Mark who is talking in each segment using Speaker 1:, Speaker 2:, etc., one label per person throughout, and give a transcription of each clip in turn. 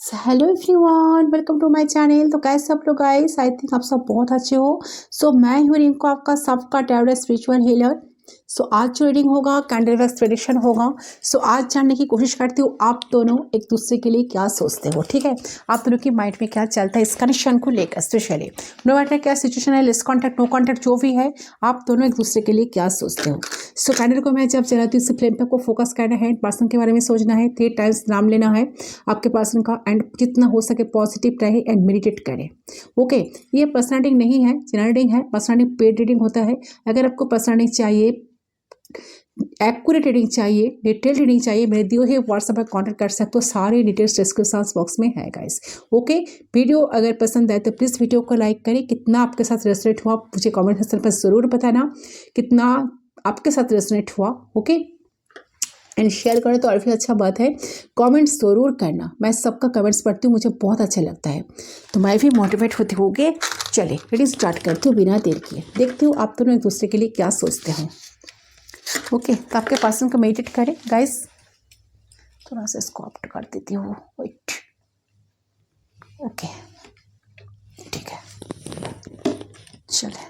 Speaker 1: Hello everyone, welcome to my channel. तो कैसे सब लोग गाइस, आई थिंक आप सब बहुत अच्छे हो। मैं हूँ रिंकू, आपका सबका टैरोट स्पिरिचुअल हीलर। आज जो रीडिंग होगा कैंडल वैक्स प्रेडिक्शन होगा। आज जानने की कोशिश करती हूँ आप दोनों एक दूसरे के लिए क्या सोचते हो। ठीक है, आप दोनों की माइंड में क्या चलता है इस कनेक्शन को लेकर। स्पेशली नो मैटर क्या सिचुएशन है, लेस कॉन्टैक्ट नो कॉन्टैक्ट जो भी है, आप दोनों एक दूसरे के लिए क्या सोचते हो। कैंडल को मैं जब चलाती हूँ, इस फ्लेम पे को फोकस करना है, पर्सन के बारे में सोचना है, 3 टाइम्स नाम लेना है आपके पर्सन का, एंड जितना हो सके पॉजिटिव रहे एंड मेडिटेट करें। ओके, ये पर्सनल रीडिंग नहीं है, जनरल रीडिंग है। पर्सनल रीडिंग पेड रीडिंग होता है। अगर आपको पर्सनल रीडिंग चाहिए, एक्यूरेट रीडिंग चाहिए, डिटेल रीडिंग चाहिए, मेरे दिए हुए व्हाट्सएप पर कॉन्टैक्ट कर सकते हो। सारे डिटेल्स डिस्क्रिप्शन बॉक्स में है गाइस। ओके, वीडियो अगर पसंद आए तो प्लीज़ वीडियो को लाइक करें। कितना आपके साथ रेजोनेट हुआ मुझे कमेंट सेक्शन पर ज़रूर बताना, कितना आपके साथ रेजोनेट हुआ। ओके, एंड शेयर करें तो और भी अच्छा बात है। कमेंट्स ज़रूर करना, मैं सबका कमेंट्स पढ़ती हूँ, मुझे बहुत अच्छा लगता है, तो मैं भी मोटिवेट होती हूँ। ओके, चलिए रीडिंग स्टार्ट करती हूँ बिना देर किए। देखती हूँ आप दोनों एक दूसरे के लिए क्या सोचते हैं। ओके, तो आपके पर्सन को मेडिटेट करें गाइस। थोड़ा सा इसको ऑप्ट कर देती हूँ, वेट। ओके, ठीक है, चले।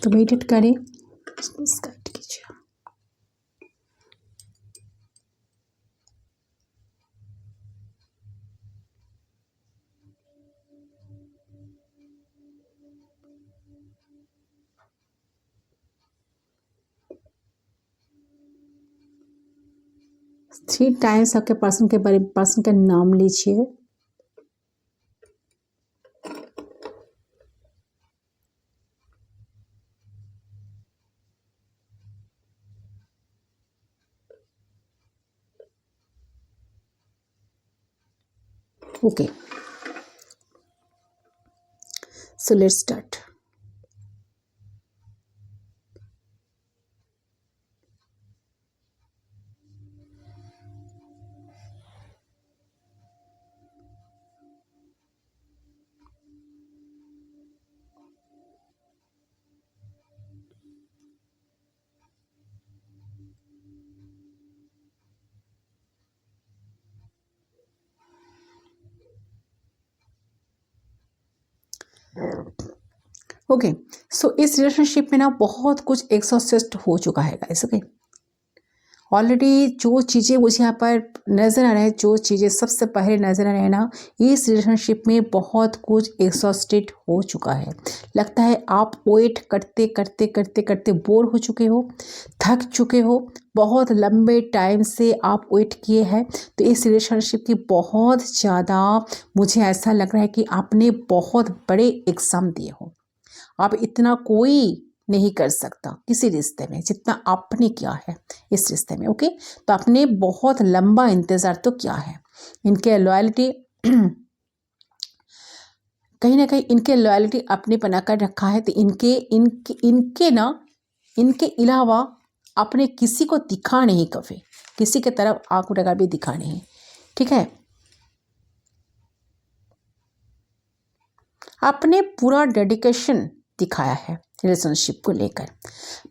Speaker 1: तो मेडिटेट करें, स्टार्ट कीजिए। थ्री टाइम्स आपके पर्सन के बारे में, पर्सन का नाम लीजिए। Okay, so let's start. Okay, so इस रिलेशनशिप में ना बहुत कुछ एग्जॉस्ट हो चुका है गाइस। ओके, ऑलरेडी जो चीज़ें मुझे यहाँ पर नज़र आ रहा है, जो चीज़ें सबसे पहले नज़र आ रहे हैं ना, इस रिलेशनशिप में बहुत कुछ एग्जॉस्टेड हो चुका है। लगता है आप वेट करते करते करते करते बोर हो चुके हो, थक चुके हो, बहुत लंबे टाइम से आप वेट किए हैं। तो इस रिलेशनशिप की बहुत ज़्यादा मुझे ऐसा लग रहा है कि आपने बहुत बड़े एग्ज़ाम दिए हो। अब इतना कोई नहीं कर सकता किसी रिश्ते में जितना आपने किया है इस रिश्ते में। ओके, तो आपने बहुत लंबा इंतज़ार तो किया है। इनके लॉयल्टी कहीं ना कहीं इनके लॉयल्टी अपने बना कर रखा है। तो इनके इनके इनके ना इनके अलावा आपने किसी को दिखा नहीं, कभी किसी की तरफ आंख उठाकर भी दिखा नहीं। ठीक है, आपने पूरा डेडिकेशन दिखाया है रिलेशनशिप को लेकर,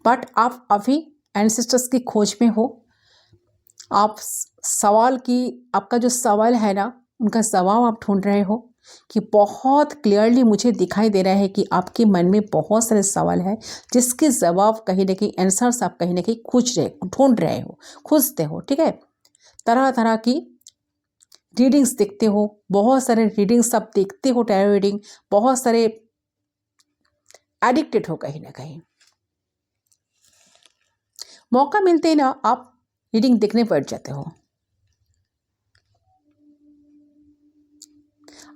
Speaker 1: बट आप अभी एंसेस्टर्स की खोज में हो। आप सवाल की, आपका जो सवाल है ना, उनका जवाब आप ढूंढ रहे हो। कि बहुत क्लियरली मुझे दिखाई दे रहा है कि आपके मन में बहुत सारे सवाल हैं जिसके जवाब कहीं ना कहीं, आंसर्स आप कहीं ना कहीं ढूंढ रहे हो, खोजते हो। ठीक है, तरह तरह की रीडिंग्स देखते हो, बहुत सारे रीडिंग्स आप देखते हो, टैरो रीडिंग, बहुत सारे एडिक्टेड हो कहीं ना कहीं। मौका मिलते ही ना आप रीडिंग देखने बैठ जाते हो।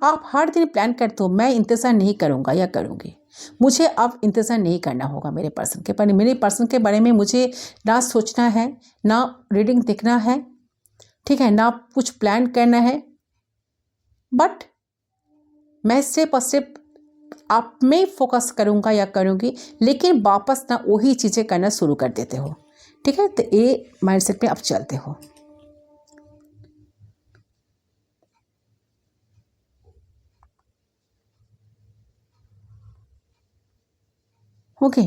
Speaker 1: आप हर दिन प्लान करते हो, मैं इंतज़ार नहीं करूँगा या करूँगी, मुझे अब इंतज़ार नहीं करना होगा मेरे पर्सन के बारे में। मेरे पर्सन के बारे में मुझे ना सोचना है, ना रीडिंग देखना है, ठीक है, ना कुछ प्लान करना है, बट मैं स्टेप स्टेप आप में फोकस करूँगा या करूँगी। लेकिन वापस ना वही चीज़ें करना शुरू कर देते हो। ठीक है, तो ये माइंडसेट में आप चलते हो। ओके।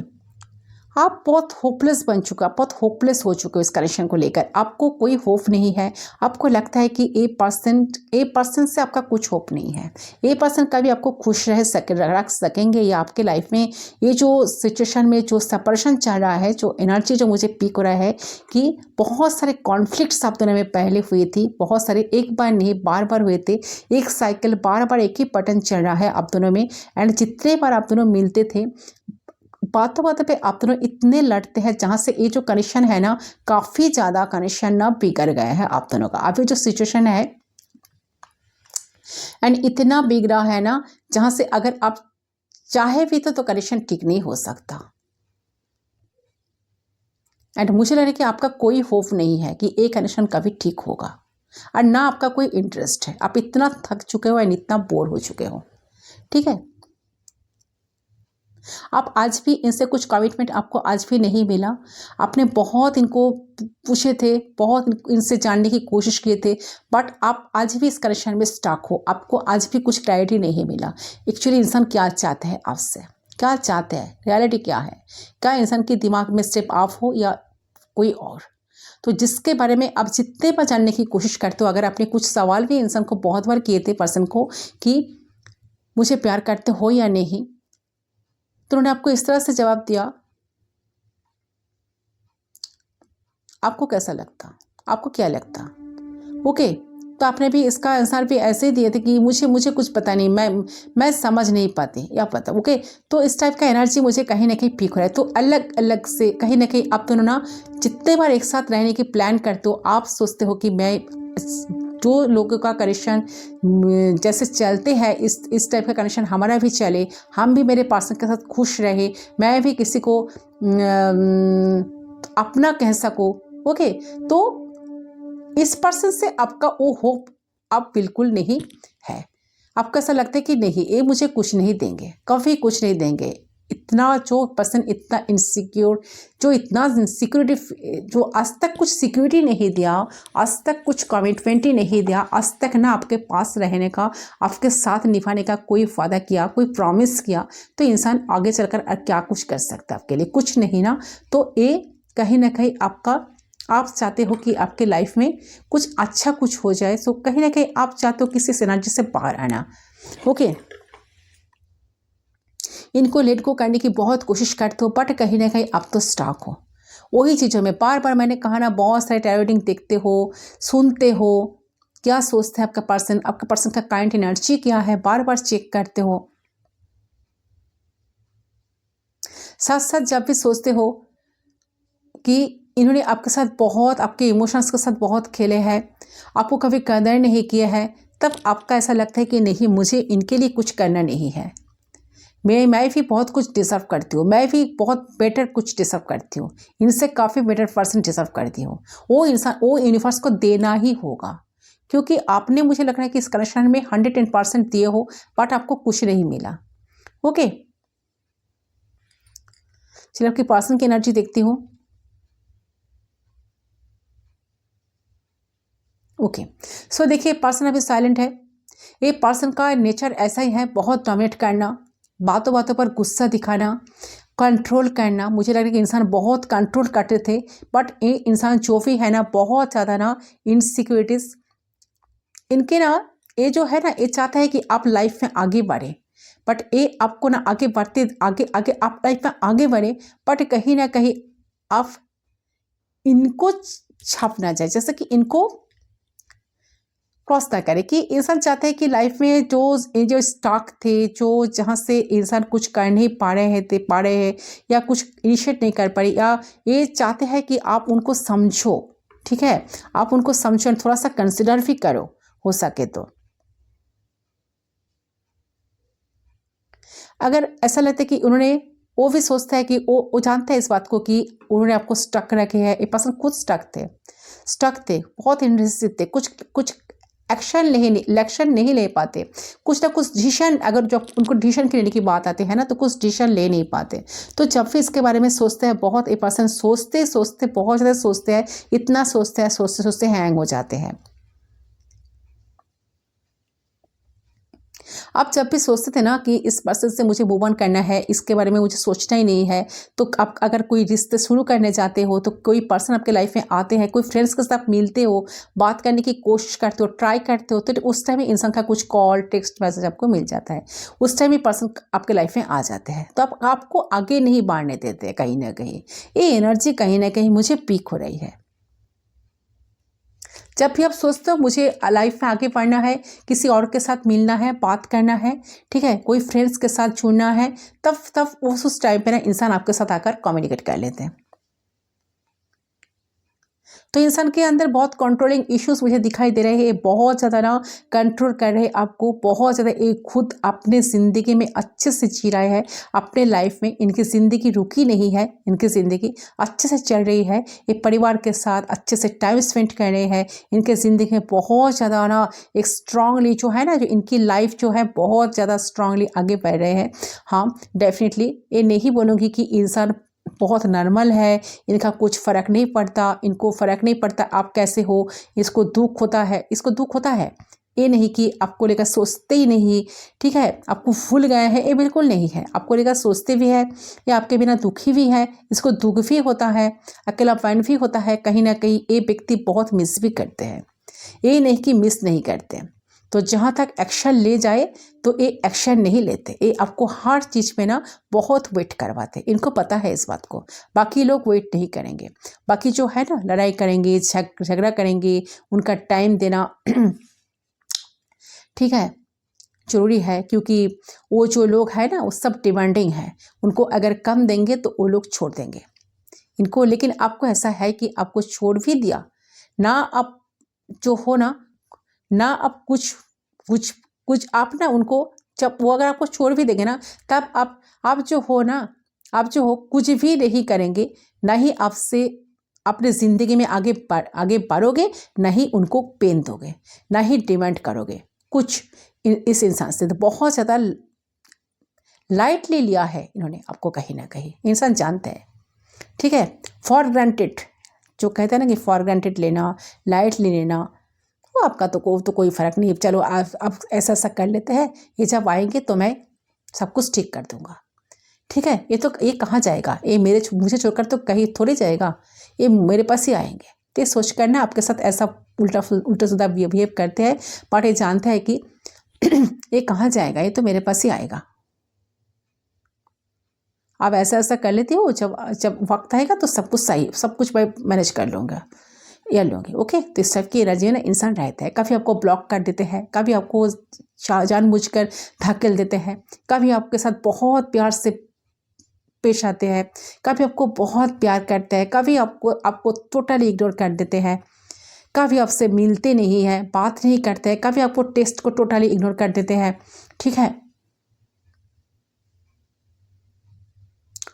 Speaker 1: आप बहुत होपलेस बन चुका, आप बहुत होपलेस हो चुके हो इस कनेक्शन को लेकर, आपको कोई होप नहीं है। आपको लगता है कि ए पर्सन से आपका कुछ होप नहीं है। ए पर्सन कभी आपको खुश रख सकेंगे या आपके लाइफ में ये जो सिचुएशन में जो सेपरेशन चल रहा है, जो एनर्जी जो मुझे पीक हो रहा है कि बहुत सारे कॉन्फ्लिक्ट्स आप दोनों में पहले हुए थी, बहुत सारे, एक बार नहीं बार बार हुए थे। एक साइकिल बार बार एक ही पैटर्न चल रहा है आप दोनों में। एंड जितने बार आप दोनों मिलते थे, बातों बातों पे आप दोनों इतने लड़ते हैं, जहाँ से ये जो कनेक्शन है ना, काफ़ी ज़्यादा कनेक्शन ना बिगड़ गया है आप दोनों का। अभी जो सिचुएशन है एंड इतना बिगड़ा है ना, जहाँ से अगर आप चाहे भी तो कनेक्शन ठीक नहीं हो सकता। एंड मुझे लग रहा है कि आपका कोई होप नहीं है कि ये कनेक्शन कभी ठीक होगा, और ना आपका कोई इंटरेस्ट है। आप इतना थक चुके हो एंड इतना बोर हो चुके हो, ठीक है। आप आज भी इनसे कुछ कमिटमेंट आपको आज भी नहीं मिला। आपने बहुत इनको पूछे थे, बहुत इनसे जानने की कोशिश किए थे, बट आप आज भी इस कनेक्शन में स्टक हो। आपको आज भी कुछ क्लैरिटी नहीं मिला। एक्चुअली इंसान क्या चाहता है आपसे, क्या चाहते हैं, रियलिटी क्या है, क्या इंसान के दिमाग में स्टेप ऑफ हो या कोई और। तो जिसके बारे में आप जितने बार जानने की कोशिश करते हो, अगर आपने कुछ सवाल भी इंसान को बहुत बार किए थे, पर्सन को, कि मुझे प्यार करते हो या नहीं, तो उन्होंने आपको इस तरह से जवाब दिया, आपको कैसा लगता, आपको क्या लगता? ओके, तो आपने भी इसका आंसर भी ऐसे ही दिए थे कि मुझे कुछ पता नहीं, मैं समझ नहीं पाती या पता। ओके, तो इस टाइप का एनर्जी मुझे कहीं ना कहीं पीक हो रहा है। तो अलग अलग से कहीं ना कहीं आप दोनों ना जितने बार एक साथ रहने की प्लान करते हो, आप सोचते हो कि मैं जो लोगों का कनेक्शन जैसे चलते हैं, इस टाइप का कनेक्शन हमारा भी चले, हम भी मेरे पार्टनर के साथ खुश रहे, मैं भी किसी को अपना कह सकूँ। ओके, तो इस पर्सन से आपका वो होप अब बिल्कुल नहीं है। आपको ऐसा लगता है कि नहीं, ये मुझे कुछ नहीं देंगे, कभी कुछ नहीं देंगे। इतना जो पर्सन इतना इनसिक्योर, जो इतना सिक्योरिटी, जो आज तक कुछ सिक्योरिटी नहीं दिया, आज तक कुछ कमिटमेंट ही नहीं दिया, आज तक ना आपके पास रहने का, आपके साथ निभाने का कोई वादा किया, कोई प्रॉमिस किया, तो इंसान आगे चलकर क्या कुछ कर सकता है आपके लिए? कुछ नहीं ना। तो ये कहीं ना कहीं आप चाहते हो कि आपके लाइफ में कुछ अच्छा कुछ हो जाए। सो कहीं ना कहीं आप चाहते हो किसी एनर्जी से बाहर आना। ओके, इनको लेट गो करने की बहुत कोशिश करते हो, बट कहीं ना कहीं आप तो स्टक हो वही चीज़ों में। बार बार मैंने कहा ना, बहुत सारे टैरो रीडिंग देखते हो, सुनते हो, क्या सोचते हैं आपका पर्सन का काइंड एनर्जी क्या है, बार बार चेक करते हो। साथ साथ जब भी सोचते हो कि इन्होंने आपके साथ बहुत, आपके इमोशंस के साथ बहुत खेले हैं, आपको कभी कदर नहीं किया है, तब आपका ऐसा लगता है कि नहीं, मुझे इनके लिए कुछ करना नहीं है, मैं भी बहुत कुछ डिजर्व करती हूँ, मैं भी बहुत बेटर कुछ डिजर्व करती हूँ, इनसे काफ़ी बेटर पर्सन डिजर्व करती हूँ। वो इंसान, वो यूनिवर्स को देना ही होगा, क्योंकि आपने, मुझे लग रहा है कि इस कनेक्शन में 110% दिए हो, बट आपको कुछ नहीं मिला। ओके, चलिए आपकी पर्सन की एनर्जी देखती हूँ। ओके, सो देखिए, पर्सन अभी साइलेंट है। ये पर्सन का नेचर ऐसा ही है, बहुत डोमिनेट करना, बातों बातों पर गुस्सा दिखाना, कंट्रोल करना। मुझे लग रहा है कि इंसान बहुत कंट्रोल करते थे, बट ये इंसान जो भी है ना, बहुत ज़्यादा ना इनसिक्योरिटीज इनके ना, ये जो है ना, ये चाहता है कि आप लाइफ में आगे बढ़े, बट ये आपको ना आगे बढ़ते, आगे आगे आप लाइफ में आगे बढ़े, बट कहीं ना कहीं आप इनको छाप ना जाए, जैसे कि इनको क्रॉस ना करे। कि इंसान चाहता है कि लाइफ में जो स्टॉक थे, जो जहाँ से इंसान कुछ कर नहीं पा रहे हैं या कुछ इनिशिएट नहीं कर पा रही, या ये चाहते हैं कि आप उनको समझो, ठीक है, आप उनको समझो, थोड़ा सा कंसिडर भी करो हो सके तो। अगर ऐसा लगता है कि उन्होंने, वो भी सोचता है कि वो जानता है इस बात को कि उन्होंने आपको स्टक रखे हैं, ये पर्सन खुद स्टक थे, बहुत इंटरेस्टेड थे, कुछ एक्शन नहीं ले पाते, कुछ ना कुछ डिसीजन, अगर जब उनको डिसीजन लेने की बात आती है ना, तो कुछ डिसीजन ले नहीं पाते। तो जब भी इसके बारे में सोचते हैं, बहुत ये पर्सन सोचते बहुत ज़्यादा सोचते हैं, इतना सोचते हैं, सोचते हैंग हो जाते हैं। आप जब भी सोचते थे ना कि इस पर्सन से मुझे मूव ऑन करना है, इसके बारे में मुझे सोचना ही नहीं है, तो आप अगर कोई रिश्ते शुरू करने जाते हो तो कोई पर्सन आपके लाइफ में आते हैं, कोई फ्रेंड्स के साथ मिलते हो, बात करने की कोशिश करते हो, ट्राई करते हो, तो उस टाइम इंसान का कुछ कॉल टेक्स्ट मैसेज आपको मिल जाता है, उस टाइम ही पर्सन आपके लाइफ में आ जाते हैं। तो आप आपको आगे नहीं बढ़ने देते कहीं ना कहीं, ये एनर्जी कहीं ना कहीं मुझे पीक हो रही है। जब भी आप सोचते हो मुझे लाइफ में आगे बढ़ना है, किसी और के साथ मिलना है, बात करना है, ठीक है, कोई फ्रेंड्स के साथ जुड़ना है, तब उस टाइम पे ना इंसान आपके साथ आकर कम्युनिकेट कर लेते हैं। तो इंसान के अंदर बहुत कंट्रोलिंग इश्यूज मुझे दिखाई दे रहे हैं, बहुत ज़्यादा ना कंट्रोल कर रहे हैं आपको, बहुत ज़्यादा एक खुद अपने ज़िंदगी में अच्छे से जी रहे हैं अपने लाइफ में। इनकी ज़िंदगी रुकी नहीं है, इनकी ज़िंदगी अच्छे से चल रही है, ये परिवार के साथ अच्छे से टाइम स्पेंड कर रहे हैं, इनके ज़िंदगी में बहुत ज़्यादा ना एक स्ट्रांगली जो है ना, जो इनकी लाइफ जो है बहुत ज़्यादा स्ट्रांगली आगे बढ़ रहे हैं। हाँ, डेफिनेटली ये नहीं बोलूँगी कि इंसान बहुत नॉर्मल है, इनका कुछ फ़र्क नहीं पड़ता, इनको फ़र्क नहीं पड़ता आप कैसे हो, इसको दुःख होता है, इसको दुःख होता है। ये नहीं कि आपको लेकर सोचते ही नहीं, ठीक है, आपको भूल गए हैं, ये बिल्कुल नहीं है। आपको लेकर सोचते भी है, या आपके बिना दुखी भी है, इसको दुःख भी होता है, अकेलापन भी होता है, कहीं ना कहीं ये व्यक्ति बहुत मिस भी करते हैं। ये नहीं कि मिस नहीं करते, तो जहाँ तक एक्शन ले जाए तो ये एक्शन नहीं लेते, ये आपको हर चीज़ में ना बहुत वेट करवाते, इनको पता है इस बात को। बाकी लोग वेट नहीं करेंगे, बाकी जो है ना लड़ाई करेंगे, झगड़ा करेंगे, उनका टाइम देना ठीक है ज़रूरी है, क्योंकि वो जो लोग हैं ना वो सब डिमांडिंग है, उनको अगर कम देंगे तो वो लोग छोड़ देंगे इनको। लेकिन आपको ऐसा है कि आपको छोड़ भी दिया ना, आप जो हो ना आप कुछ कुछ कुछ आप ना उनको, जब वो अगर आपको छोड़ भी देंगे ना, तब आप जो हो ना, आप जो हो कुछ भी नहीं करेंगे, ना ही आपसे अपने ज़िंदगी में आगे बढ़ोगे, ना ही उनको पेन दोगे, ना ही डिमांड करोगे कुछ इस इंसान से। तो बहुत ज़्यादा लाइटली लिया है इन्होंने आपको, कहीं ना कहीं इंसान जानते हैं, ठीक है। फॉर ग्रांटेड जो कहते हैं ना कि फॉर ग्रांटेड लेना, लाइटली लेना, वो आपका तो कोई फ़र्क नहीं, चलो आप ऐसा कर लेते हैं, ये जब आएंगे तो मैं सब कुछ ठीक कर दूंगा, ठीक है। ये कहाँ जाएगा, ये मुझे छोड़कर तो कहीं थोड़ी जाएगा, ये मेरे पास ही आएंगे। तो ये सोच कर ना आपके साथ ऐसा उल्टा सीधा बिहेव करते हैं, बट ये जानते हैं कि ये कहाँ जाएगा, ये तो मेरे पास ही आएगा। आप ऐसा कर लेते हो, जब वक्त आएगा तो सब कुछ सही, सब कुछ मैं मैनेज कर लूँगा या लूँगी, ओके। तो इस टाइप की एनर्जी ना इंसान रहता है। कभी आपको ब्लॉक कर देते हैं, कभी आपको जानबूझकर धकेल देते हैं, कभी आपके साथ बहुत प्यार से पेश आते हैं, कभी आपको बहुत प्यार करते हैं, कभी आपको टोटली इग्नोर कर देते हैं, कभी आपसे मिलते नहीं हैं, बात नहीं करते हैं, कभी आपको टेस्ट को टोटली इग्नोर कर देते हैं, ठीक है।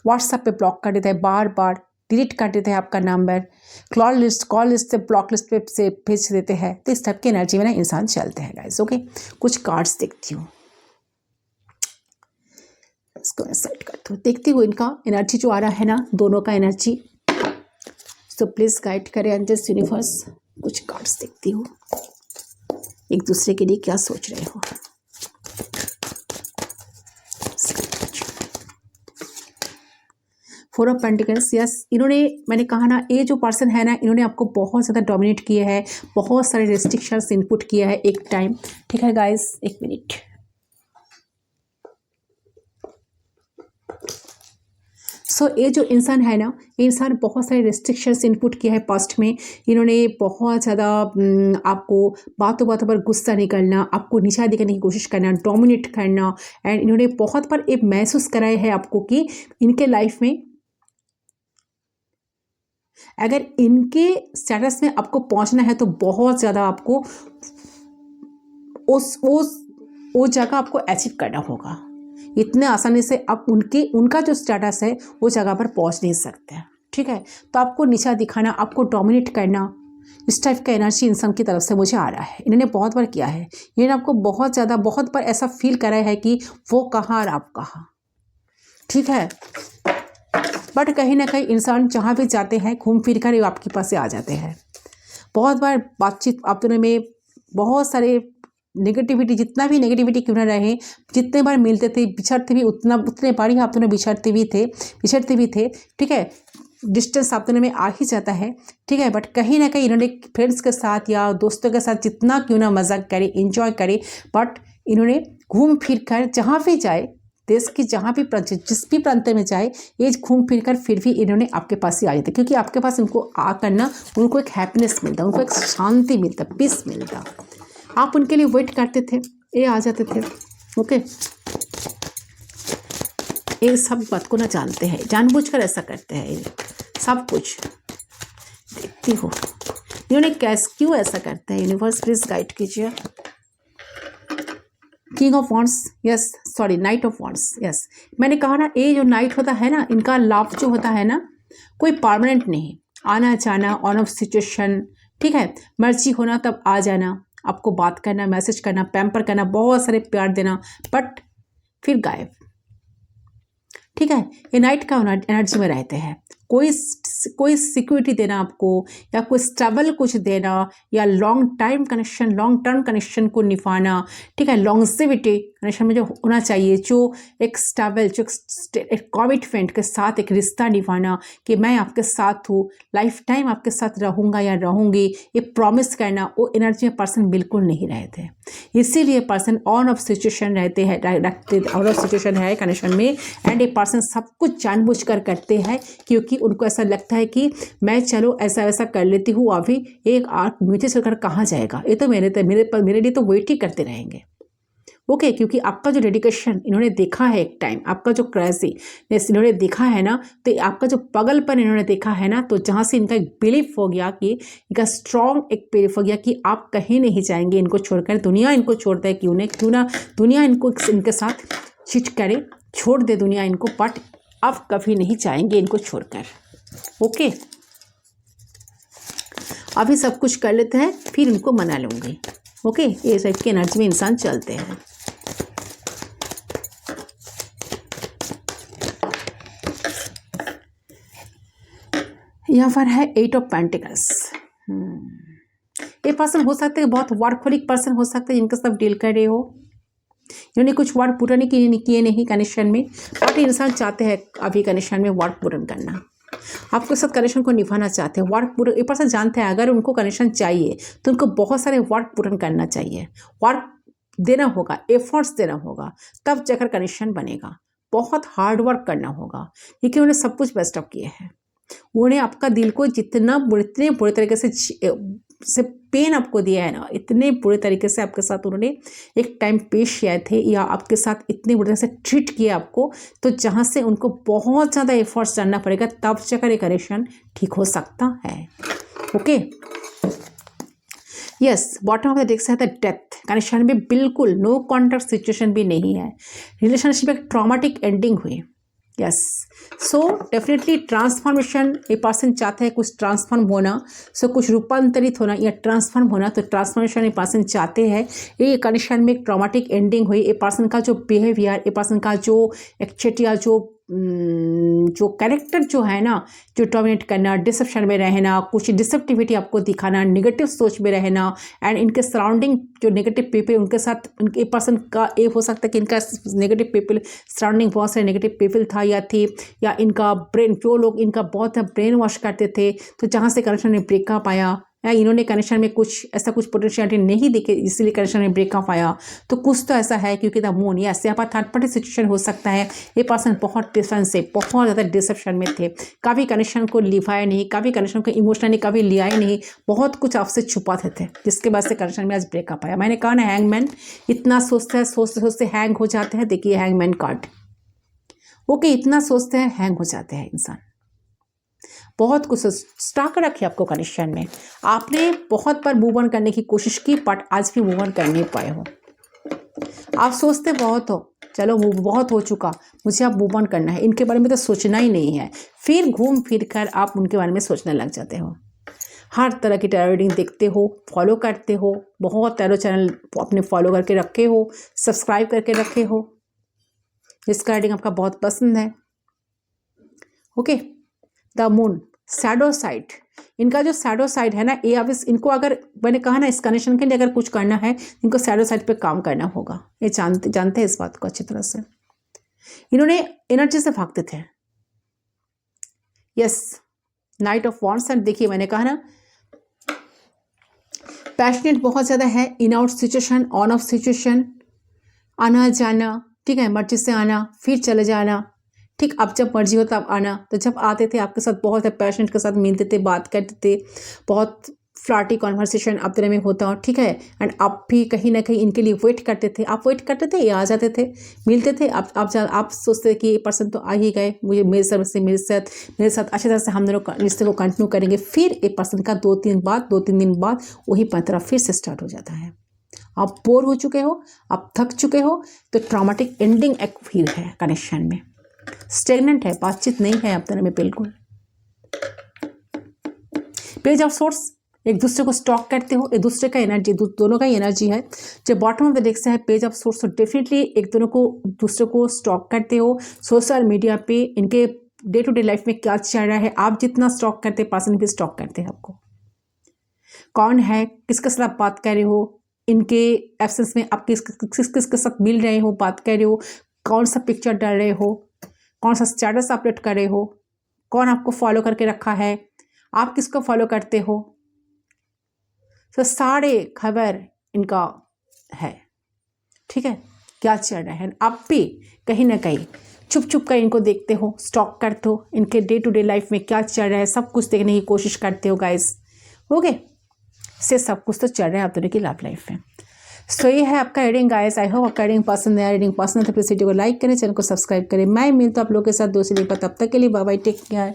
Speaker 1: व्हाट्सएप पे ब्लॉक कर देते हैं, बार बार डिलीट कर देते हैं आपका नंबर, कॉल लिस्ट से ब्लॉक लिस्ट पे से भेज देते हैं। तो इस टाइप की एनर्जी में ना इंसान चलते हैं गाइस, ओके। कुछ कार्ड्स देखती हूँ, इसको मैं सेट करती हूँ, देखती हूँ इनका एनर्जी जो आ रहा है ना, दोनों का एनर्जी। सो प्लीज़ गाइड करें एंजल्स यूनिवर्स। कुछ कार्ड्स देखती हूँ, एक दूसरे के लिए क्या सोच रहे हो। फोर ऑफ पेंटिकल्स, यस, इन्होंने, मैंने कहा ना, ये जो पर्सन है ना, इन्होंने आपको बहुत ज़्यादा डोमिनेट किया है, बहुत सारे रेस्ट्रिक्शंस इनपुट किया है एक टाइम, ठीक है गाइस। एक मिनट, सो ये जो इंसान है ना, ये इंसान बहुत सारे रेस्ट्रिक्शंस इनपुट किया है पास्ट में। इन्होंने बहुत ज़्यादा आपको बातों बातों पर गुस्सा निकलना, आपको नीचा दिखाने की कोशिश करना, डोमिनेट करना, एंड इन्होंने बहुत बार ये महसूस कराया है आपको कि इनके लाइफ में अगर इनके स्टेटस में आपको पहुंचना है तो बहुत ज़्यादा आपको उस जगह आपको अचीव करना होगा। इतने आसानी से आप उनका जो स्टेटस है वो जगह पर पहुंच नहीं सकते, ठीक है। तो आपको नीचा दिखाना, आपको डोमिनेट करना, इस टाइप का एनर्जी इंसान की तरफ से मुझे आ रहा है। इन्होंने बहुत बार किया है, इन्होंने आपको बहुत बार ऐसा फील कराया है कि वो कहाँ और आप कहाँ, ठीक है। बट कहीं ना कहीं इंसान जहाँ भी जाते हैं घूम फिर कर आपके पास से आ जाते हैं। बहुत बार बातचीत आप दोनों में बहुत सारे नेगेटिविटी, जितना भी नेगेटिविटी क्यों ना रहे, जितने बार मिलते थे बिछड़ते भी उतने बार ही आप दोनों बिछड़ते भी थे, ठीक है। डिस्टेंस आप दोनों में आ ही जाता है, ठीक है। बट कहीं ना कहीं इन्होंने फ्रेंड्स के साथ या दोस्तों के साथ जितना क्यों ना मजाक करे, इंजॉय करे, बट इन्होंने घूम फिर कर जहाँ भी जाए, देश की जहाँ भी जिस भी प्रांत में जाए, ये घूम फिर कर फिर भी इन्होंने आपके पास ही आ जाते, क्योंकि आपके पास इनको आकर ना उनको एक हैप्पीनेस मिलता, उनको एक शांति मिलता, पीस मिलता। आप उनके लिए वेट करते थे, ये आ जाते थे। ओके, ये सब बात को ना जानते हैं, जानबूझकर ऐसा करते हैं, ये सब कुछ देखती हो इन्होंने क्यों ऐसा करते हैं। यूनिवर्स प्लीज गाइड कीजिए। King of wands, yes, sorry, night of wands, yes. मैंने कहा ना, ये जो नाइट होता है ना, इनका लव जो होता है ना, कोई परमानेंट नहीं, आना जाना, ऑन ऑफ सिचुएशन, ठीक है। मर्जी होना तब आ जाना, आपको बात करना, मैसेज करना, पैम्पर करना, बहुत सारे प्यार देना, बट फिर गायब, ठीक है। ये नाइट का एनर्जी में रहते हैं। कोई सिक्योरिटी देना आपको, या कोई स्टेबल कुछ देना, या लॉन्ग टर्म कनेक्शन को निभाना, ठीक है। लॉन्गजिविटी कनेक्शन में जो होना चाहिए, जो एक स्टेबल, जो एक कमिटमेंट के साथ एक रिश्ता निभाना कि मैं आपके साथ हूँ, लाइफ टाइम आपके साथ रहूँगा या रहूँगी, ये प्रॉमिस करना, वो एनर्जी में पर्सन बिल्कुल नहीं रहते। इसीलिए पर्सन ऑन ऑफ सिचुएशन रहते हैं, ऑन ऑफ सिचुएशन है कनेक्शन में, एंड ये पर्सन सब कुछ जानबूझकर करते हैं, क्योंकि उनको ऐसा लगता है कि मैं चलो ऐसा वैसा कर लेती हूँ, अभी एक आर्ट मुझे चलकर कहाँ जाएगा, ये तो मेरे लिए तो वेट ही करते रहेंगे। ओके, क्योंकि आपका जो डेडिकेशन इन्होंने देखा है एक टाइम, आपका जो क्रेजीनेस इन्होंने देखा है ना, तो आपका जो पगलपन इन्होंने देखा है ना, तो जहाँ से इनका एक बिलीफ हो गया, कि इनका स्ट्रॉन्ग एक बिलीफ हो गया कि आप कहीं नहीं जाएंगे इनको छोड़कर। दुनिया इनको छोड़ता है, क्यों ना दुनिया इनको इनके साथ चिट करे, छोड़ दे दुनिया इनको, बट आप कभी नहीं जाएंगे इनको छोड़कर। ओके, अभी सब कुछ कर लेते हैं, फिर इनको मना लूँगी। ओके, ये टाइप की एनर्जी में इंसान चलते हैं। यहाँ पर है 8 ऑफ पेंटिकल्स। ये पर्सन हो सकता है बहुत वर्कहोलिक पर्सन हो सकता है, जिनके साथ डील कर रहे हो, इन्होंने कुछ वर्क पूरा नहीं किए नहीं कनेक्शन में, बट इंसान चाहते हैं अभी कनेक्शन में वर्क पूर्ण करना, आपके साथ कनेक्शन को निभाना चाहते हैं, वर्क पूरा। ये पर्सन जानते हैं अगर उनको कनेक्शन चाहिए तो उनको बहुत सारे वर्क पूर्ण करना चाहिए, वर्क देना होगा, एफर्ट्स देना होगा, तब जाकर कनेक्शन बनेगा। बहुत हार्ड वर्क करना होगा, क्योंकि उन्होंने सब कुछ बेस्ट अप किए हैं। उन्होंने आपका दिल को इतने बुरे तरीके से पेन आपको दिया है ना, इतने बुरे तरीके से आपके साथ उन्होंने एक टाइम पेश किए थे, या आपके साथ इतने बुरे तरह से ट्रीट किया आपको, तो जहाँ से उनको बहुत ज़्यादा एफर्ट्स डालना पड़ेगा, तब जाकर ये कनेक्शन ठीक हो सकता है। Okay, yes, bottom of the deck से है डेथ। कनेक्शन में बिल्कुल नो कॉन्टैक्ट सिचुएशन भी नहीं है, रिलेशनशिप एक ट्रॉमेटिक एंडिंग हुई। यस, सो डेफिनेटली ट्रांसफॉर्मेशन, ये पर्सन चाहते हैं कुछ ट्रांसफॉर्म होना, सो कुछ रूपांतरित होना या ट्रांसफॉर्म होना, तो ट्रांसफॉर्मेशन ये पर्सन चाहते हैं। ये कनेक्शन में एक ट्रॉमेटिक एंडिंग हुई। ये पर्सन का जो बिहेवियर, ये पर्सन का जो एक्चुअली जो कैरेक्टर जो है ना, जो डोमिनेट करना, डिसेप्शन में रहना, कुछ डिसेप्टिविटी आपको दिखाना, नेगेटिव सोच में रहना, एंड इनके सराउंडिंग जो नेगेटिव पीपल उनके साथ, इनके पर्सन का ये हो सकता है कि इनका नेगेटिव पीपल सराउंडिंग बहुत सारे नेगेटिव पीपल था या थी, या इनका ब्रेन, जो लोग इनका बहुत ब्रेन वॉश करते थे, तो जहाँ से कनेक्शन में ब्रेकअप आया, या इन्होंने कनेक्शन में कुछ पोटेंशियलिटी नहीं दिखे, इसीलिए कनेक्शन में ब्रेकअप आया, तो कुछ तो ऐसा है, क्योंकि द मून, यस, यहाँ पर थर्ड पार्टी सिचुएशन हो सकता है। ये पर्सन बहुत डिफेंसिव, बहुत ज़्यादा डिसेप्शन में थे, कभी कनेक्शन को निभाए नहीं, कभी कनेक्शन को इमोशनली कभी लिया ही नहीं, बहुत कुछ आपसे छुपाते थे, जिसके बाद से कनेक्शन में आज ब्रेकअप आया। मैंने कहा ना, हैंगमैन इतना सोचते सोचते हैंग हो जाते हैं। देखिए हैंगमैन कार्ड, ओके, इतना सोचते हैं, हैंग हो जाते हैं इंसान। बहुत कुछ स्टॉक रखिए आपको कनेक्शन में, आपने बहुत बार मूव ऑन करने की कोशिश की, बट आज भी मूव ऑन कर नहीं पाए हो। आप सोचते बहुत हो, चलो बहुत हो चुका, मुझे अब मूव ऑन करना है, इनके बारे में तो सोचना ही नहीं है, फिर घूम फिर कर आप उनके बारे में सोचने लग जाते हो। हर तरह की टैरो रीडिंग देखते हो, फॉलो करते हो, बहुत टैरो चैनल अपने फॉलो करके रखे हो, सब्सक्राइब करके रखे हो, जिसका रीडिंग आपका बहुत पसंद है। Okay, the moon shadow side, इनका जो शैडो साइड है ना, ये अब इनको अगर मैंने कहा ना इस कनेक्शन के लिए अगर कुछ करना है, इनको शैडो साइड पे काम करना होगा। ये जानते हैं इस बात को अच्छी तरह से। इन्होंने एनर्जी से भागते थे। Yes, night of wands. And देखिए मैंने कहा ना पैशनेट बहुत ज़्यादा है, in out situation, on off situation, आना जाना, ठीक है, मर्जी से आना फिर चले जाना, ठीक, अब जब मर्जी हो तब आना। तो जब आते थे आपके साथ बहुत पैशनेट के साथ मिलते थे, बात करते थे, बहुत फ्लाटी कॉन्वर्सेशन आप तरह में होता हो, ठीक है। एंड आप भी कहीं ना कहीं इनके लिए वेट करते थे, आप वेट करते थे, ये आ जाते थे, मिलते थे। आप सोचते कि ये पर्सन तो आ ही गए, मुझे मेरे साथ अच्छी तरह से हम दोनों रिश्ते को कंटिन्यू करेंगे। फिर एक पर्सन का 2-3 दिन बाद वही पैतरा फिर से स्टार्ट हो जाता है। आप बोर हो चुके हो, आप थक चुके हो, तो ट्रॉमेटिक एंडिंग एक फील है कनेक्शन में, स्टेगनेंट है, बातचीत नहीं है आप तरह में बिल्कुल। पेज ऑफ सोर्स, एक दूसरे को स्टॉक करते हो, एक दूसरे का एनर्जी, दोनों का ही एनर्जी है। जब बॉटम ऑफ द डेक से है पेज ऑफ सोर्स, तो डेफिनेटली एक दोनों को दूसरे को स्टॉक करते हो सोशल मीडिया पे, इनके डे टू डे लाइफ में क्या चल रहा है, आप जितना स्टॉक करते पर्सन भी स्टॉक करते हैं आपको। कौन है, किसके साथ आप बात कर रहे हो, इनके एब्सेंस में आप किसके साथ मिल रहे हो, बात कर रहे हो, कौन सा पिक्चर डाल रहे हो, कौन सा स्टेटस अपडेट कर रहे हो, कौन आपको फॉलो करके रखा है, आप किसको फॉलो करते हो। तो सारे खबर इनका है, ठीक है, क्या चल रहा है। आप भी कहीं ना कहीं छुप कर इनको देखते हो, स्टॉक करते हो, इनके डे टू डे लाइफ में क्या चल रहा है सब कुछ देखने की कोशिश करते हो गाइस। ओके, से सब कुछ तो चल रहा है आप दोनों की लव लाइफ में। सो ये है आपका रीडिंग गाइस। आई होप आपका रीडिंग पसंद है। रीडिंग पसंद है तो प्लीज वीडियो को लाइक करें, चैनल को सब्सक्राइब करें। मैं मिलता हूं आप लोगों के साथ दूसरी दिन पर, तब तक के लिए बाय बाय, टेक केयर।